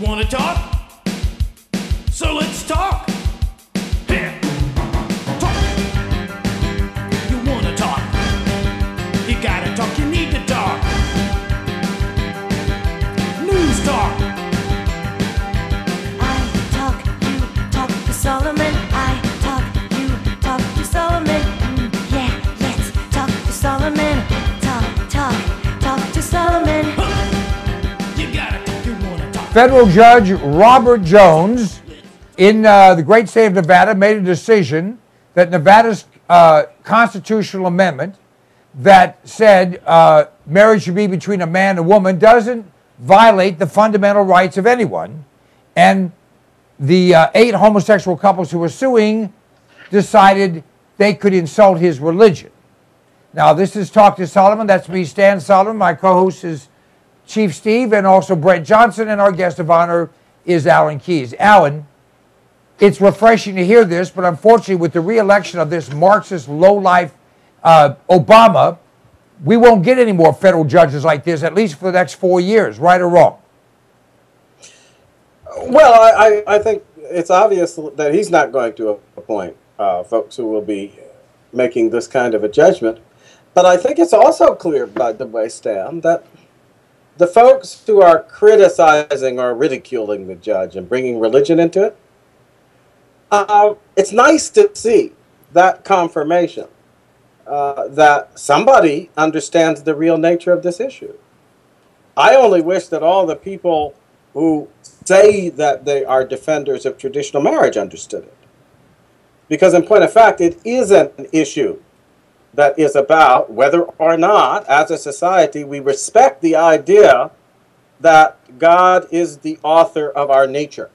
Wanna talk? So let's talk. Here. Talk. You wanna talk? You gotta talk, you need to talk. News talk. I talk, you talk to Solomon. I talk, you talk to Solomon. Yeah, let's talk to Solomon. Talk to Solomon. You gotta talk, you wanna talk. Federal Judge Robert Jones in the great state of Nevada made a decision that Nevada's constitutional amendment that said marriage should be between a man and a woman doesn't violate the fundamental rights of anyone. And the 8 homosexual couples who were suing decided they could insult his religion. Now, this is Talk to Solomon. That's me, StanSolomon. My co-host is Chief Steve and also Brett Johnson, and our guest of honor is Alan Keyes. Alan, it's refreshing to hear this, but unfortunately with the re-election of this Marxist lowlife Obama, we won't get any more federal judges like this, at least for the next 4 years, right or wrong? Well, I think it's obvious that he's not going to appoint folks who will be making this kind of a judgment. But I think it's also clear, by the way, Stan, that the folks who are criticizing or ridiculing the judge and bringing religion into it, it's nice to see that confirmation that somebody understands the real nature of this issue. I only wish that all the people who say that they are defenders of traditional marriage understood it. Because in point of fact, it is an issue that is about whether or not, as a society, we respect the idea that God is the author of our nature.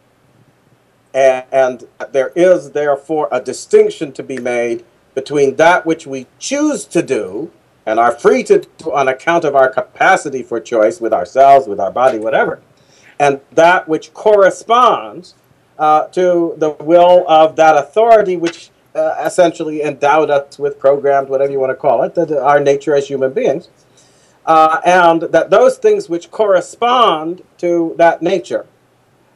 And there is, therefore, a distinction to be made between that which we choose to do and are free to do on account of our capacity for choice with ourselves, with our body, whatever, and that which corresponds to the will of that authority which essentially endowed us with, programmed, whatever you want to call it, our nature as human beings, and that those things which correspond to that nature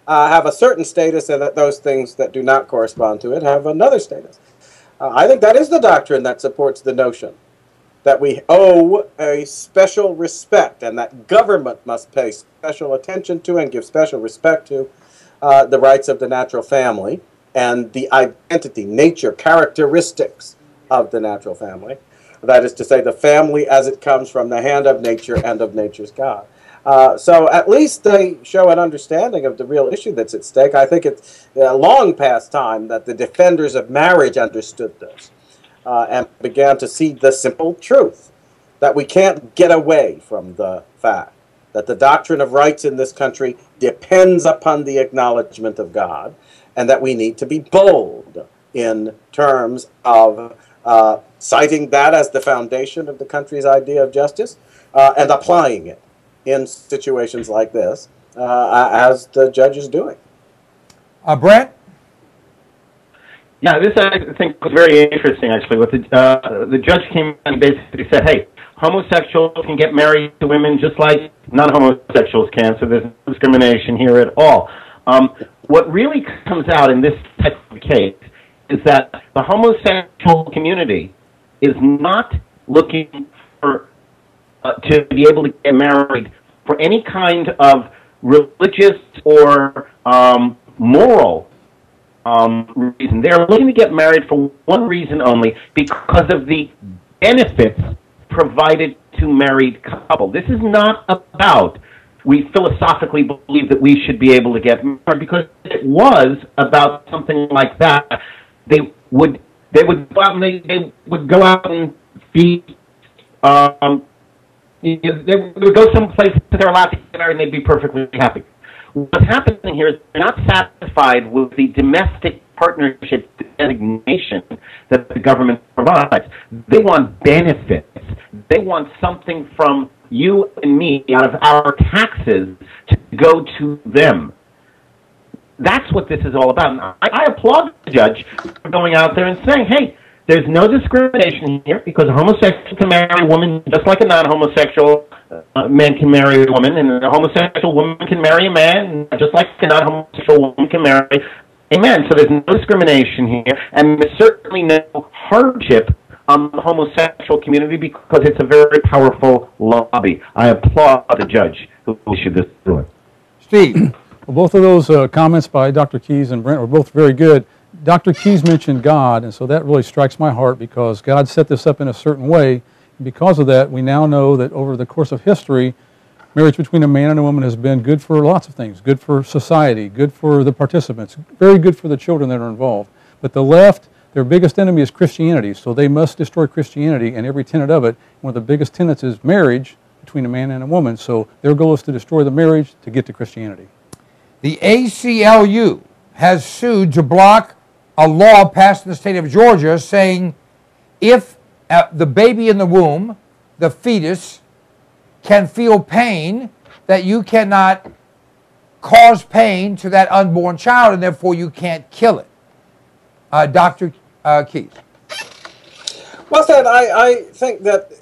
have a certain status, and that those things that do not correspond to it have another status. I think that is the doctrine that supports the notion that we owe a special respect, and that government must pay special attention to and give special respect to the rights of the natural family and the identity, nature, characteristics of the natural family. That is to say, the family as it comes from the hand of nature and of nature's God. So at least they show an understanding of the real issue that's at stake. I think it's long past time that the defenders of marriage understood this and began to see the simple truth that we can't get away from the fact that the doctrine of rights in this country depends upon the acknowledgement of God, and that we need to be bold in terms of citing that as the foundation of the country's idea of justice and applying it in situations like this, as the judge is doing. Brent? Yeah, this I think was very interesting, actually. What the judge came and basically said, hey, homosexuals can get married to women just like non-homosexuals can, so there's no discrimination here at all. What really comes out in this type of case is that the homosexual community is not looking for to be able to get married for any kind of religious or moral reason. They're looking to get married for one reason only, because of the benefits provided to married couple. This is not about, we philosophically believe that we should be able to get married, because if it was about something like that, they would go out and they would go out and be they would go someplace that they're allowed to get married and they'd be perfectly happy. What's happening here is they're not satisfied with the domestic partnership designation that the government provides. They want benefits. They want something from you and me out of our taxes to go to them. That's what this is all about. And I applaud the judge for going out there and saying, hey, there's no discrimination here because a homosexual can marry a woman just like a non-homosexual man can marry a woman, and a homosexual woman can marry a man, just like a non-homosexual woman can marry a man. So there's no discrimination here, and there's certainly no hardship on the homosexual community because it's a very powerful lobby. I applaud the judge who issued this ruling. Steve. Well, both of those comments by Dr. Keyes and Brent were both very good. Dr. Keyes mentioned God, and so that really strikes my heart because God set this up in a certain way. And because of that, we now know that over the course of history, marriage between a man and a woman has been good for lots of things. Good for society, good for the participants, very good for the children that are involved. But the left, their biggest enemy is Christianity, so they must destroy Christianity and every tenet of it. One of the biggest tenets is marriage between a man and a woman, so their goal is to destroy the marriage to get to Christianity. The ACLU has sued to block a law passed in the state of Georgia saying if the baby in the womb, the fetus, can feel pain, that you cannot cause pain to that unborn child and therefore you can't kill it. Dr. Keyes. Well said. I think that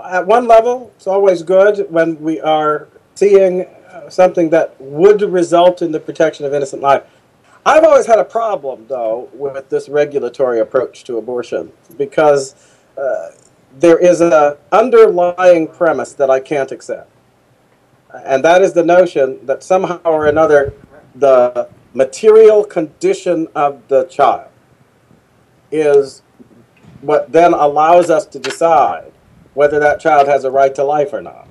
at one level, it's always good when we are seeing something that would result in the protection of innocent life. I've always had a problem, though, with this regulatory approach to abortion because there is an underlying premise that I can't accept. And that is the notion that somehow or another the material condition of the child is what then allows us to decide whether that child has a right to life or not.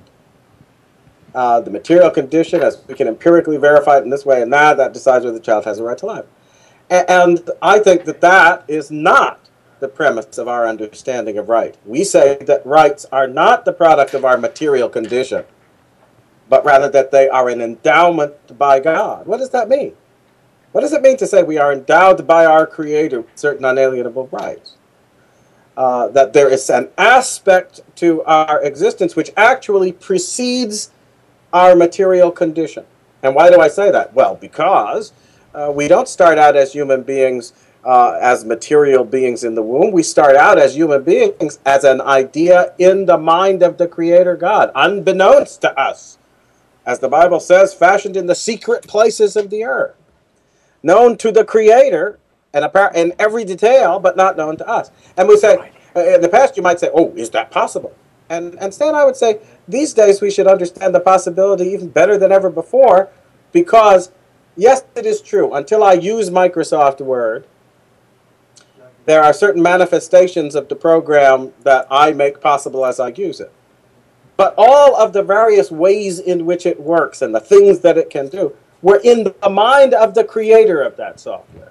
The material condition, as we can empirically verify it in this way and that decides whether the child has a right to life. And I think that that is not the premise of our understanding of right. We say that rights are not the product of our material condition, but rather that they are an endowment by God. What does that mean? What does it mean to say we are endowed by our Creator with certain unalienable rights? That there is an aspect to our existence which actually precedes our material condition. And why do I say that? Well, because we don't start out as human beings as material beings in the womb. We start out as human beings as an idea in the mind of the Creator God, unbeknownst to us. As the Bible says, fashioned in the secret places of the earth. Known to the Creator in every detail, but not known to us. And we say, in the past you might say, oh, is that possible? And Stan, I would say, these days we should understand the possibility even better than ever before, because, yes, it is true, until I use Microsoft Word, there are certain manifestations of the program that I make possible as I use it. But all of the various ways in which it works and the things that it can do were in the mind of the creator of that software.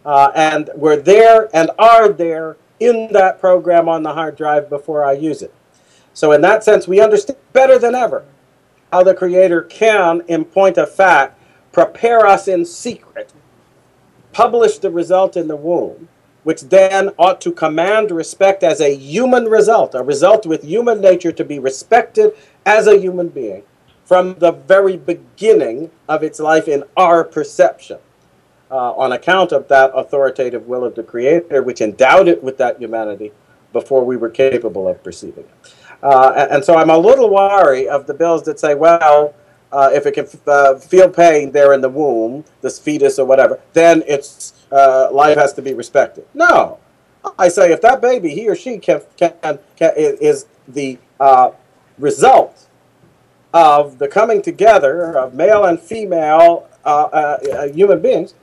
And were there and are there in that program on the hard drive before I use it. So in that sense, we understand better than ever how the Creator can, in point of fact, prepare us in secret, publish the result in the womb, which then ought to command respect as a human result, a result with human nature to be respected as a human being from the very beginning of its life in our perception, on account of that authoritative will of the Creator, which endowed it with that humanity before we were capable of perceiving it. And so I'm a little wary of the bills that say, well, if it can feel pain there in the womb, this fetus or whatever, then its life has to be respected. No. I say if that baby, he or she is the result of the coming together of male and female human beings,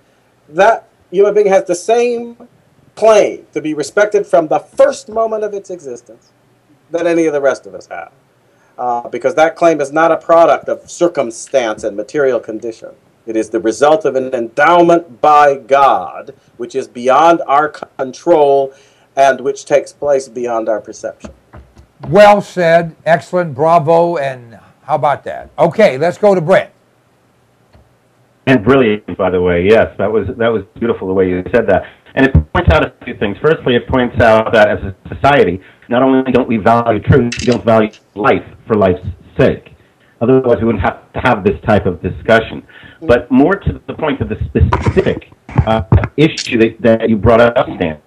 that human being has the same claim to be respected from the first moment of its existence that any of the rest of us have. Because that claim is not a product of circumstance and material condition. It is the result of an endowment by God, which is beyond our control and which takes place beyond our perception. Well said. Excellent. Bravo. And how about that? Okay, let's go to Brent. And brilliant, by the way. Yes, that was beautiful the way you said that. And it points out a few things. Firstly, it points out that as a society, not only don't we value truth, we don't value life for life's sake. Otherwise, we wouldn't have to have this type of discussion. But more to the point of the specific issue that you brought up, Stan,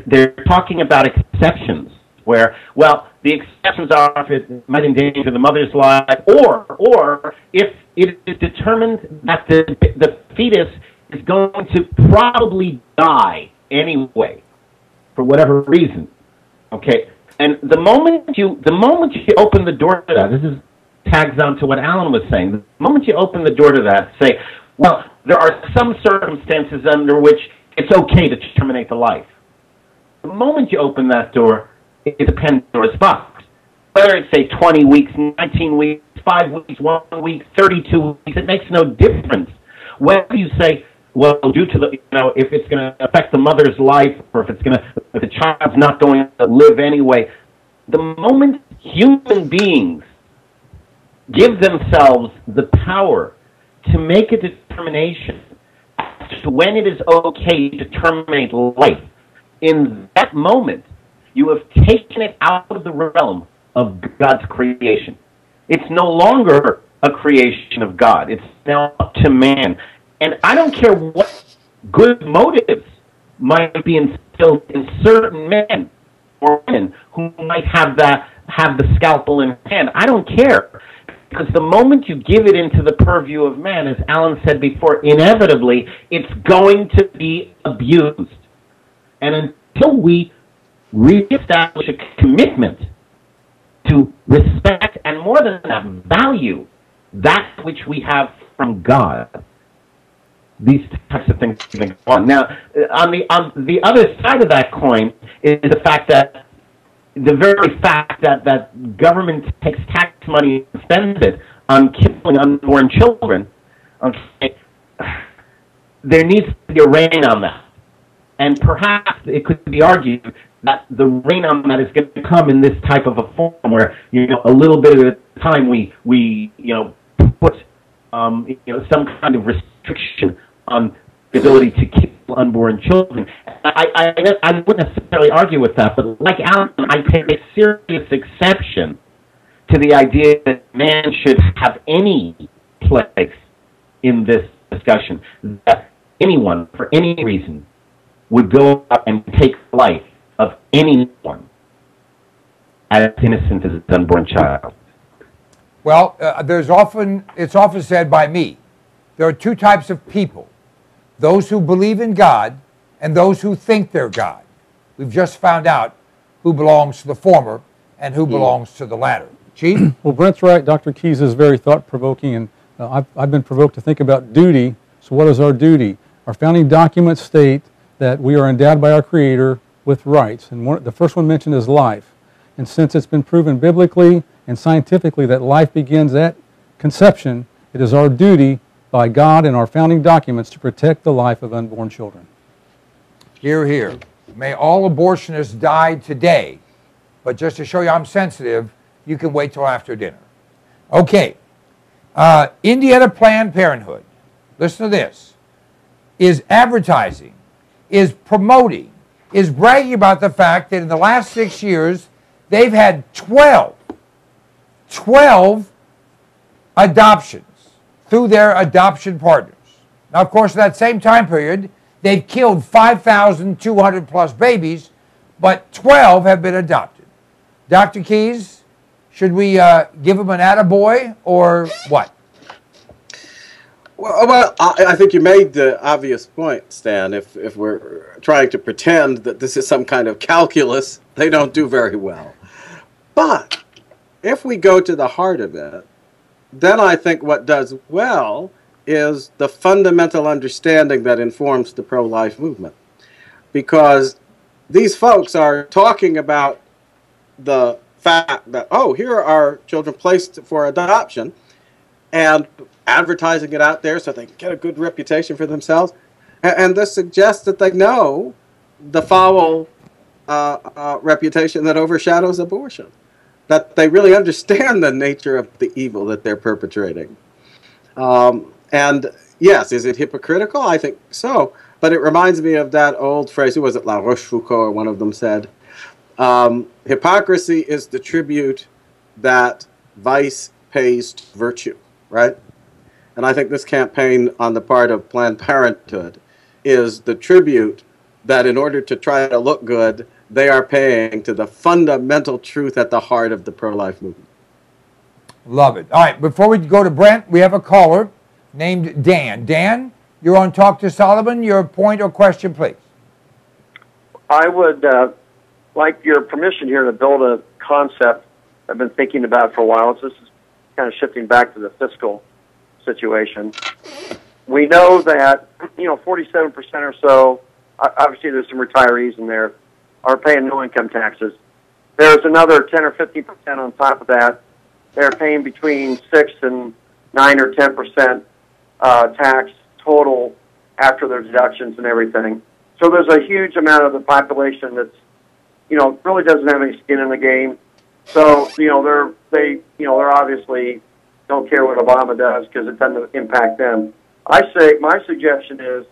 they're talking about exceptions where, well, the exceptions are if it might endanger the mother's life, or if it is determined that the fetus is going to probably die anyway, for whatever reason. Okay, and the moment you open the door to that, this is tags on to what Alan was saying. The moment you open the door to that, say, well, there are some circumstances under which it's okay to terminate the life. The moment you open that door, it's a Pandora's box. Whether it's, say, 20 weeks, 19 weeks, 5 weeks, 1 week, 32 weeks, it makes no difference. Whether you say, well, due to the, if it's going to affect the mother's life, or if the child's not going to live anyway, the moment human beings give themselves the power to make a determination as to when it is okay to terminate life, in that moment, you have taken it out of the realm of God's creation. It's no longer a creation of God. It's now up to man. And I don't care what good motives might be instilled in certain men or women who might have the scalpel in hand. I don't care. Because the moment you give it into the purview of man, as Alan said before, inevitably it's going to be abused. And until we reestablish a commitment to respect and, more than that, value that which we have from God, these types of things can go on. Now, on the other side of that coin is the fact that the very fact that government takes tax money and spends it on killing unborn children, okay, there needs to be a rein on that. And perhaps it could be argued that the rein on that is going to come in this type of a form where, a little bit of the time we put, some kind of restriction on the ability to kill unborn children. I wouldn't necessarily argue with that, but like Alan, I take a serious exception to the idea that man should have any place in this discussion, that anyone, for any reason, would go up and take the life of anyone as innocent as an unborn child. Well, it's often said by me, there are two types of people: those who believe in God and those who think they're God. We've just found out who belongs to the former and who belongs to the latter. Chief? Well, Brent's right. Dr. Keyes is very thought-provoking, and I've been provoked to think about duty. So what is our duty? Our founding documents state that we are endowed by our Creator with rights, and the first one mentioned is life. And since it's been proven biblically and scientifically that life begins at conception, it is our duty by God and our founding documents to protect the life of unborn children. Hear, hear. May all abortionists die today, but just to show you I'm sensitive, you can wait till after dinner. Okay. Indiana Planned Parenthood, listen to this, is advertising, is promoting, is bragging about the fact that in the last 6 years, they've had 12 adoptions through their adoption partners. Now, of course, in that same time period, they've killed 5,200 plus babies, but 12 have been adopted. Dr. Keyes, should we give them an attaboy or what? Well, I think you made the obvious point, Stan. If we're trying to pretend that this is some kind of calculus, they don't do very well. But if we go to the heart of it, then I think what does well is the fundamental understanding that informs the pro-life movement. Because these folks are talking about the fact that, oh, here are children placed for adoption, and advertising it out there so they can get a good reputation for themselves. And this suggests that they know the foul reputation that overshadows abortion, that they really understand the nature of the evil that they're perpetrating. And yes, is it hypocritical? I think so. But it reminds me of that old phrase, who was it, La Rochefoucauld, or one of them said, hypocrisy is the tribute that vice pays to virtue, right? And I think this campaign on the part of Planned Parenthood is the tribute that in order to try to look good, they are paying to the fundamental truth at the heart of the pro-life movement. Love it. All right, before we go to Brent, we have a caller named Dan. Dan, you're on Talk to Solomon. Your point or question, please. I would like your permission here to build a concept I've been thinking about for a while. This is kind of shifting back to the fiscal situation. We know that, 47% or so, obviously there's some retirees in there, are paying no income taxes. There's another 10 or 15% on top of that. They're paying between 6 and 9 or 10% tax total after their deductions and everything. So there's a huge amount of the population that's, really doesn't have any skin in the game. So, they're obviously don't care what Obama does because it doesn't impact them. My suggestion is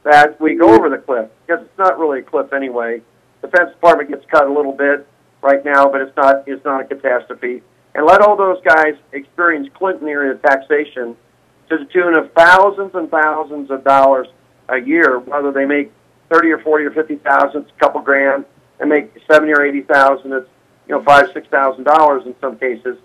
that we go over the cliff, because it's not really a cliff anyway. The Defense Department gets cut a little bit right now, but it's not a catastrophe. And let all those guys experience Clinton era taxation to the tune of thousands and thousands of dollars a year, whether they make 30 or 40 or 50,000, it's a couple grand, and make 70 or 80,000, it's $5,000-6,000 in some cases,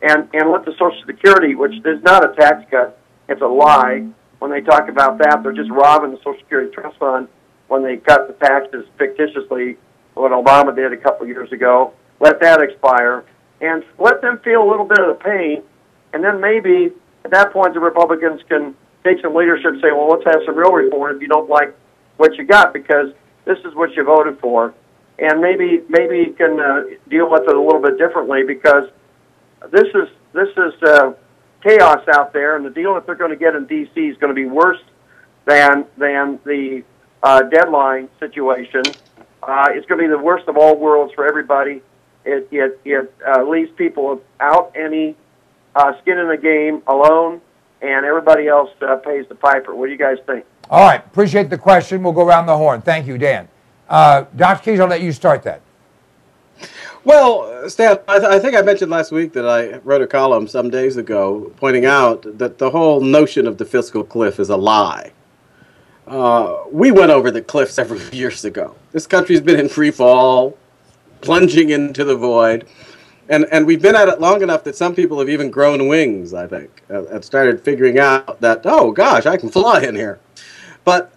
and let the Social Security, which is not a tax cut, it's a lie. When they talk about that, they're just robbing the Social Security Trust Fund when they cut the taxes fictitiously, what Obama did a couple years ago. Let that expire, and let them feel a little bit of the pain, and then maybe at that point the Republicans can take some leadership and say, well, let's have some real reform if you don't like what you got, because this is what you voted for. And maybe you can deal with it a little bit differently, because this is chaos out there, and the deal that they're going to get in D.C. is going to be worse than the deadline situation. It's going to be the worst of all worlds for everybody. It leaves people without any skin in the game, alone, and everybody else pays the piper. What do you guys think? All right, appreciate the question. We'll go around the horn. Thank you, Dan. Dr. Keys, I'll let you start that. Well, Stan, I think I mentioned last week that I wrote a column some days ago pointing out that the whole notion of the fiscal cliff is a lie. We went over the cliff several years ago. This country's been in free fall, plunging into the void, and we've been at it long enough that some people have even grown wings, I think, and started figuring out that, oh gosh, I can fly in here. But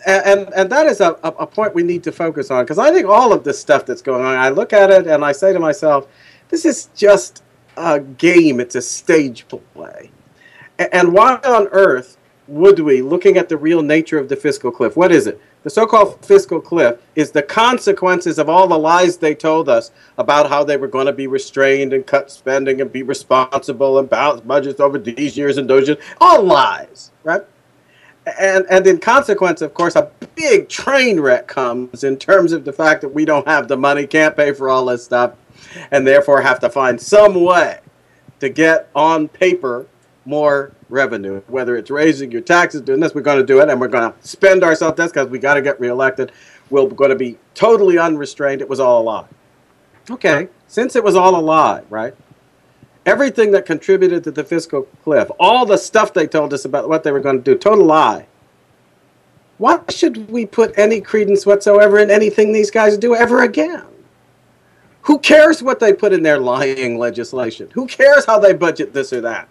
and that is a point we need to focus on, because I think all of this stuff that's going on, I look at it and I say to myself, this is just a game. It's a stage play. And why on earth would we, looking at the real nature of the fiscal cliff, what is it? The so-called fiscal cliff is the consequences of all the lies they told us about how they were going to be restrained and cut spending and be responsible and balance budgets over these years and those years. All lies, right? And in consequence, of course, a big train wreck comes in terms of the fact that we don't have the money, can't pay for all this stuff, and therefore have to find some way to get on paper more revenue. Whether it's raising your taxes, doing this, we're going to do it, and we're going to spend ourselves. That's because we got to get reelected. We're going to be totally unrestrained. It was all a lie. Okay, since it was all a lie, right? Everything that contributed to the fiscal cliff, all the stuff they told us about what they were going to do, total lie. Why should we put any credence whatsoever in anything these guys do ever again? Who cares what they put in their lying legislation? Who cares how they budget this or that?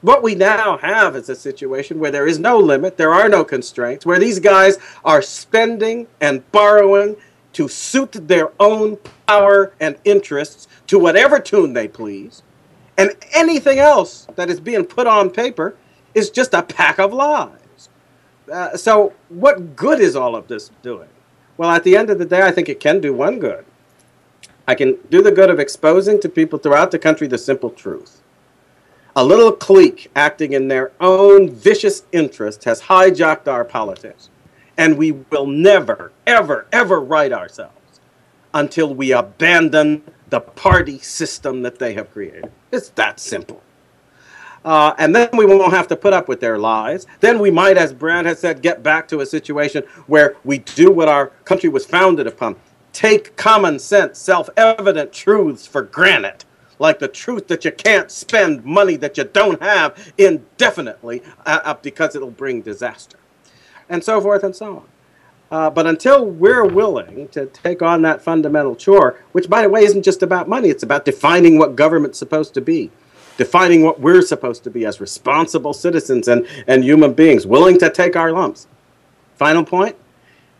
What we now have is a situation where there is no limit, there are no constraints, where these guys are spending and borrowing to suit their own power and interests to whatever tune they please. And anything else that is being put on paper is just a pack of lies. So what good is all of this doing? Well, at the end of the day, I think it can do one good. I can do the good of exposing to people throughout the country the simple truth. A little clique acting in their own vicious interest has hijacked our politics. And we will never, ever, ever right ourselves until we abandon the party system that they have created. It's that simple. And then we won't have to put up with their lies. Then we might, as Brad has said, get back to a situation where we do what our country was founded upon. Take common sense, self-evident truths for granted, like the truth that you can't spend money that you don't have indefinitely because it'll bring disaster, and so forth and so on. But until we're willing to take on that fundamental chore, which, by the way, isn't just about money, it's about defining what government's supposed to be, defining what we're supposed to be as responsible citizens and human beings, willing to take our lumps. Final point,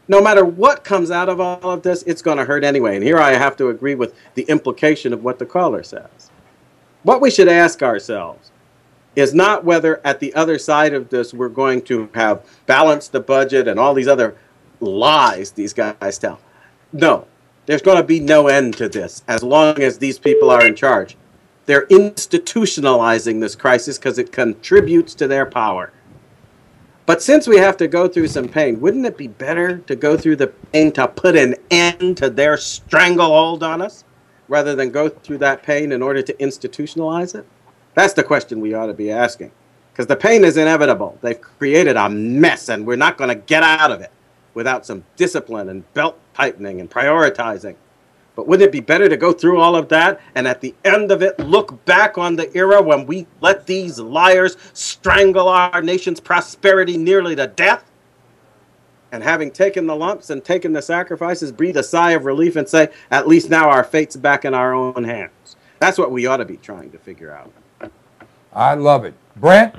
no matter what comes out of all of this, it's going to hurt anyway. And here I have to agree with the implication of what the caller says. What we should ask ourselves is not whether at the other side of this we're going to have balanced the budget and all these other lies these guys tell. No, there's going to be no end to this as long as these people are in charge. They're institutionalizing this crisis because it contributes to their power. But since we have to go through some pain, wouldn't it be better to go through the pain to put an end to their stranglehold on us rather than go through that pain in order to institutionalize it? That's the question we ought to be asking. Because the pain is inevitable. They've created a mess, and we're not going to get out of it without some discipline and belt tightening and prioritizing. But wouldn't it be better to go through all of that and at the end of it look back on the era when we let these liars strangle our nation's prosperity nearly to death? And having taken the lumps and taken the sacrifices, breathe a sigh of relief and say, at least now our fate's back in our own hands. That's what we ought to be trying to figure out. I love it. Brent?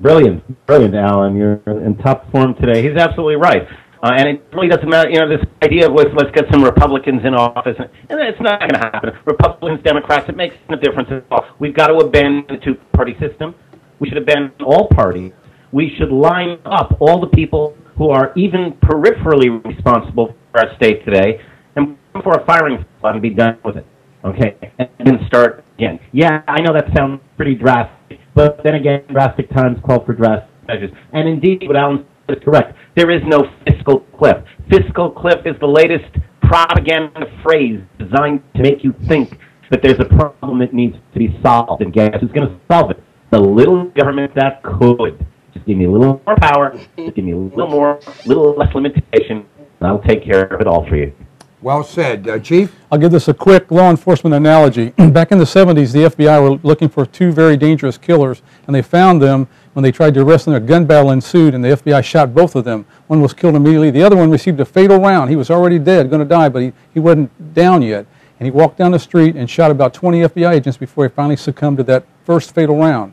Brilliant, Alan. You're in top form today. He's absolutely right. And it really doesn't matter, this idea of let's get some Republicans in office, and it's not going to happen. Republicans, Democrats, it makes no difference at all. We've got to abandon the two-party system. We should abandon all parties. We should line up all the people who are even peripherally responsible for our state today and for a firing squad and be done with it. Okay, and then start again. Yeah, I know that sounds pretty drastic, but then again, drastic times call for drastic measures. And indeed, what Alan said is correct. There is no fiscal cliff. Fiscal cliff is the latest propaganda phrase designed to make you think that there's a problem that needs to be solved. And guess who's going to solve it? The little government that could. Just give me a little more power, just give me a little less limitation, and I'll take care of it all for you. Well said. Chief? I'll give this a quick law enforcement analogy. Back in the 70s, the FBI were looking for two very dangerous killers, and they found them when they tried to arrest them. A gun battle ensued, and the FBI shot both of them. One was killed immediately. The other one received a fatal round. He was already dead, going to die, but he wasn't down yet. And he walked down the street and shot about 20 FBI agents before he finally succumbed to that first fatal round.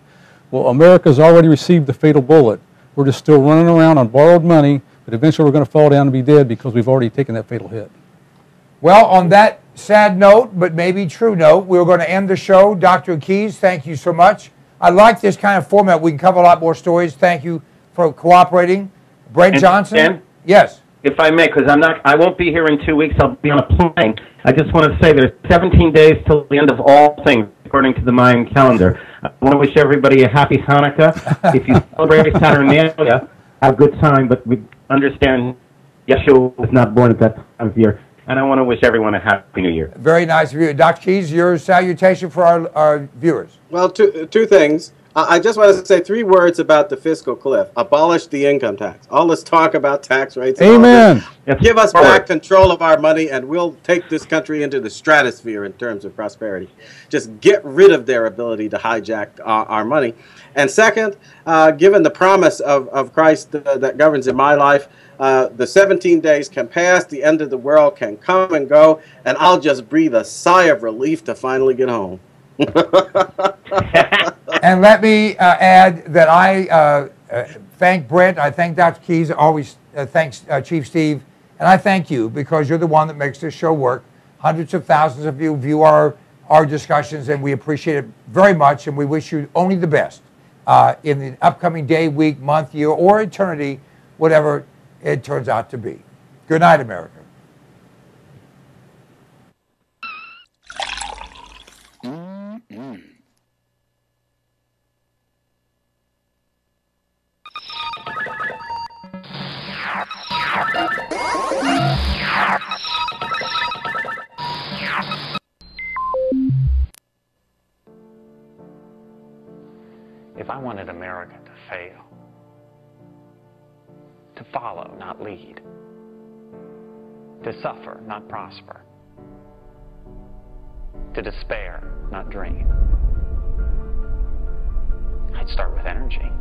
Well, America's already received the fatal bullet. We're just still running around on borrowed money, but eventually we're going to fall down and be dead because we've already taken that fatal hit. Well, on that sad note, but maybe true note, we're going to end the show. Dr. Keys, thank you so much. I like this kind of format. We can cover a lot more stories. Thank you for cooperating. Brent Johnson? Dan, yes. If I may, because I won't be here in 2 weeks. I'll be on a plane. I just want to say there's 17 days till the end of all things, according to the Mayan calendar. I want to wish everybody a happy Hanukkah. If you celebrate Saturnalia, have a good time, but we understand Yeshua was not born at that time of year. And I want to wish everyone a happy new year. Very nice of you. Dr. Keys, your salutation for our viewers. Well, two things. I just want to say 3 words about the fiscal cliff. Abolish the income tax. All this talk about tax rates. Amen. Give us back control of our money, and we'll take this country into the stratosphere in terms of prosperity. Just get rid of their ability to hijack our money. And second, given the promise of Christ that governs in my life, the 17 days can pass, the end of the world can come and go, and I'll just breathe a sigh of relief to finally get home. And let me add that I thank Brent, I thank Dr. Keys, always thanks Chief Steve, and I thank you because you're the one that makes this show work. Hundreds of thousands of you view our discussions, and we appreciate it very much, and we wish you only the best in the upcoming day, week, month, year, or eternity, whatever it turns out to be. Good night, America. If I wanted America to fail, to follow, not lead, to suffer, not prosper, to despair, not dream, I'd start with energy.